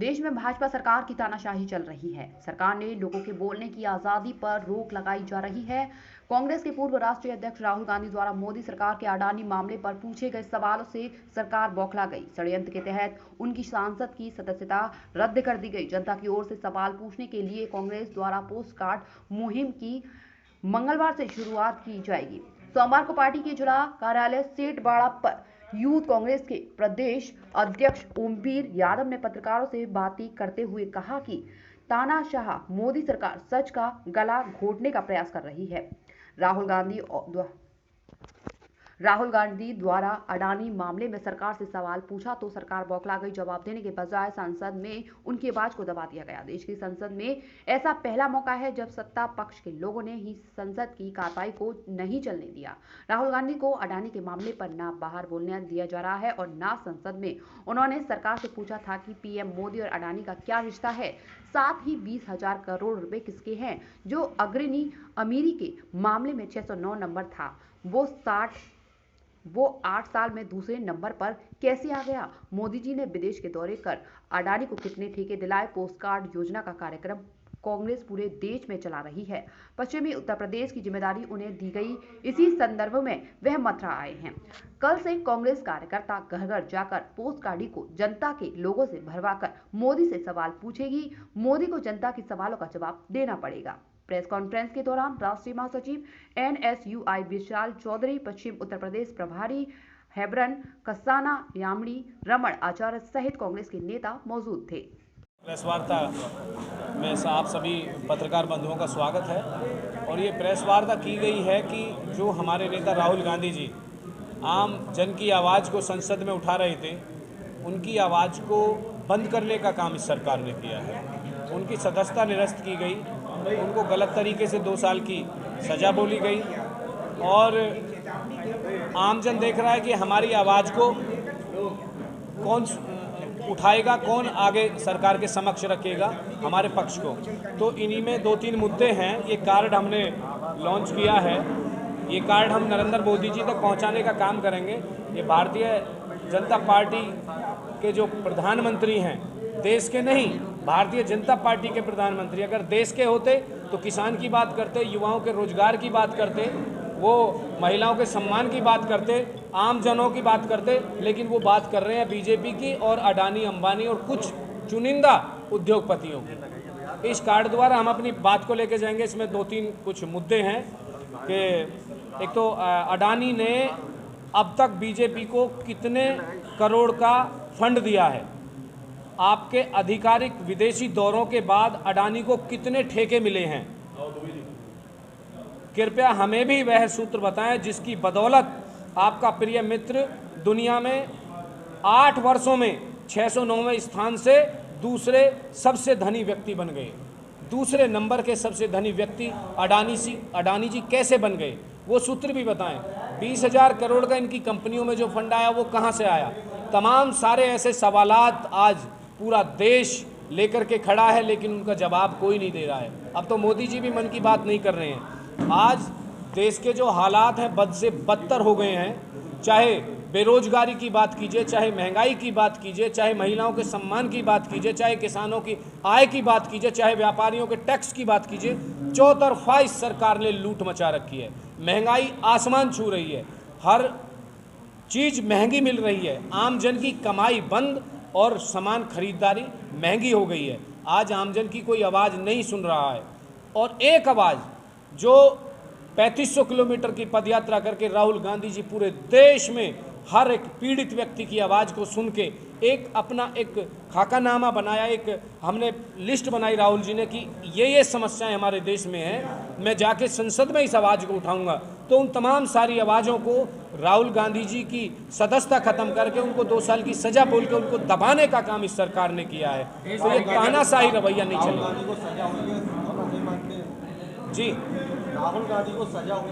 देश में भाजपा सरकार की तानाशाही चल रही है। सरकार ने लोगों के बोलने की आजादी पर रोक लगाई जा रही है। कांग्रेस के पूर्व राष्ट्रीय अध्यक्ष राहुल गांधी द्वारा मोदी सरकार के अडानी मामले पर पूछे गए सवालों से सरकार बौखला गई। षड्यंत्र के तहत उनकी सांसद की सदस्यता रद्द कर दी गई। जनता की ओर से सवाल पूछने के लिए कांग्रेस द्वारा पोस्ट कार्ड मुहिम की मंगलवार से शुरुआत की जाएगी। सोमवार को पार्टी के जिला कार्यालय सेठबाड़ा पर यूथ कांग्रेस के प्रदेश अध्यक्ष ओमवीर यादव ने पत्रकारों से बातचीत करते हुए कहा कि तानाशाह मोदी सरकार सच का गला घोटने का प्रयास कर रही है। राहुल गांधी द्वारा अडानी मामले में सरकार से सवाल पूछा तो सरकार बौखला गई। जवाब देने के बजाय संसद में उनकी आवाज को दबा दिया गया। देश की संसद में ऐसा पहला मौका है जब सत्ता पक्ष के लोगों ने ही संसद की कार्रवाई को नहीं चलने दिया। राहुल गांधी को अडानी के मामले पर ना बाहर बोलने दिया जा रहा है और ना संसद में। उन्होंने सरकार से पूछा था कि पीएम मोदी और अडानी का क्या रिश्ता है, साथ ही 20,000 करोड़ रुपए किसके हैं। जो अग्रणी अमीरी के मामले में 609 नंबर था, वो 8 साल में दूसरे नंबर पर कैसे आ गया। मोदी जी ने विदेश के दौरे कर अडानी को कितने ठेके दिलाए। पोस्टकार्ड योजना का कार्यक्रम कांग्रेस पूरे देश में चला रही है। पश्चिमी उत्तर प्रदेश की जिम्मेदारी उन्हें दी गई। इसी संदर्भ में वह मथुरा आए हैं। कल से कांग्रेस कार्यकर्ता घर घर जाकर पोस्टकार्ड को जनता के लोगों से भरवाकर मोदी से सवाल पूछेगी। मोदी को जनता के सवालों का जवाब देना पड़ेगा। प्रेस कॉन्फ्रेंस के दौरान राष्ट्रीय महासचिव एनएसयूआई विशाल चौधरी, पश्चिम उत्तर प्रदेश प्रभारी हेब्रन कसाना, यामड़ी रमण आचार्य सहित कांग्रेस के नेता मौजूद थे। प्रेस वार्ता में आप सभी पत्रकार बंधुओं का स्वागत है। और ये प्रेस वार्ता की गई है कि जो हमारे नेता राहुल गांधी जी आम जन की आवाज़ को संसद में उठा रहे थे, उनकी आवाज़ को बंद करने का काम इस सरकार ने किया है। उनकी सदस्यता निरस्त की गई, उनको गलत तरीके से 2 साल की सज़ा बोली गई और आमजन देख रहा है कि हमारी आवाज़ को कौन उठाएगा, कौन आगे सरकार के समक्ष रखेगा हमारे पक्ष को। तो इन्हीं में 2-3 मुद्दे हैं। ये कार्ड हमने लॉन्च किया है। ये कार्ड हम नरेंद्र मोदी जी तक पहुंचाने का काम करेंगे। ये भारतीय जनता पार्टी के जो प्रधानमंत्री हैं, देश के नहीं, भारतीय जनता पार्टी के प्रधानमंत्री अगर देश के होते तो किसान की बात करते, युवाओं के रोजगार की बात करते, वो महिलाओं के सम्मान की बात करते, आम जनों की बात करते, लेकिन वो बात कर रहे हैं बीजेपी की और अडानी, अंबानी और कुछ चुनिंदा उद्योगपतियों की। इस कार्ड द्वारा हम अपनी बात को लेकर जाएंगे। इसमें 2-3 कुछ मुद्दे हैं कि एक तो अडानी ने अब तक बीजेपी को कितने करोड़ का फंड दिया है। आपके आधिकारिक विदेशी दौरों के बाद अडानी को कितने ठेके मिले हैं, कृपया हमें भी वह सूत्र बताएं जिसकी बदौलत आपका प्रिय मित्र दुनिया में 8 वर्षों में 609वें स्थान से दूसरे सबसे धनी व्यक्ति बन गए। दूसरे नंबर के सबसे धनी व्यक्ति अडानी जी कैसे बन गए, वो सूत्र भी बताएं। 20,000 करोड़ का इनकी कंपनियों में जो फंड आया वो कहाँ से आया। तमाम सारे ऐसे सवालात आज पूरा देश लेकर के खड़ा है, लेकिन उनका जवाब कोई नहीं दे रहा है। अब तो मोदी जी भी मन की बात नहीं कर रहे हैं। आज देश के जो हालात हैं बद से बदतर हो गए हैं। चाहे बेरोजगारी की बात कीजिए, चाहे महंगाई की बात कीजिए, चाहे महिलाओं के सम्मान की बात कीजिए, चाहे किसानों की आय की बात कीजिए, चाहे व्यापारियों के टैक्स की बात कीजिए, चौतरफा इस सरकार ने लूट मचा रखी है। महंगाई आसमान छू रही है, हर चीज़ महंगी मिल रही है, आम जन की कमाई बंद और सामान खरीदारी महंगी हो गई है। आज आमजन की कोई आवाज़ नहीं सुन रहा है। और एक आवाज़ जो 3500 किलोमीटर की पदयात्रा करके राहुल गांधी जी पूरे देश में हर एक पीड़ित व्यक्ति की आवाज़ को सुन के एक अपना एक खाकानामा बनाया, एक हमने लिस्ट बनाई राहुल जी ने कि ये समस्याएं हमारे देश में हैं, मैं जाके संसद में इस आवाज़ को उठाऊंगा। तो उन तमाम सारी आवाज़ों को राहुल गांधी जी की सदस्यता खत्म करके उनको 2 साल की सज़ा बोल के उनको दबाने का काम इस सरकार ने किया है। तो ये तानाशाही रवैया नहीं चलेगा। जी, राहुल गांधी को सजा हुई।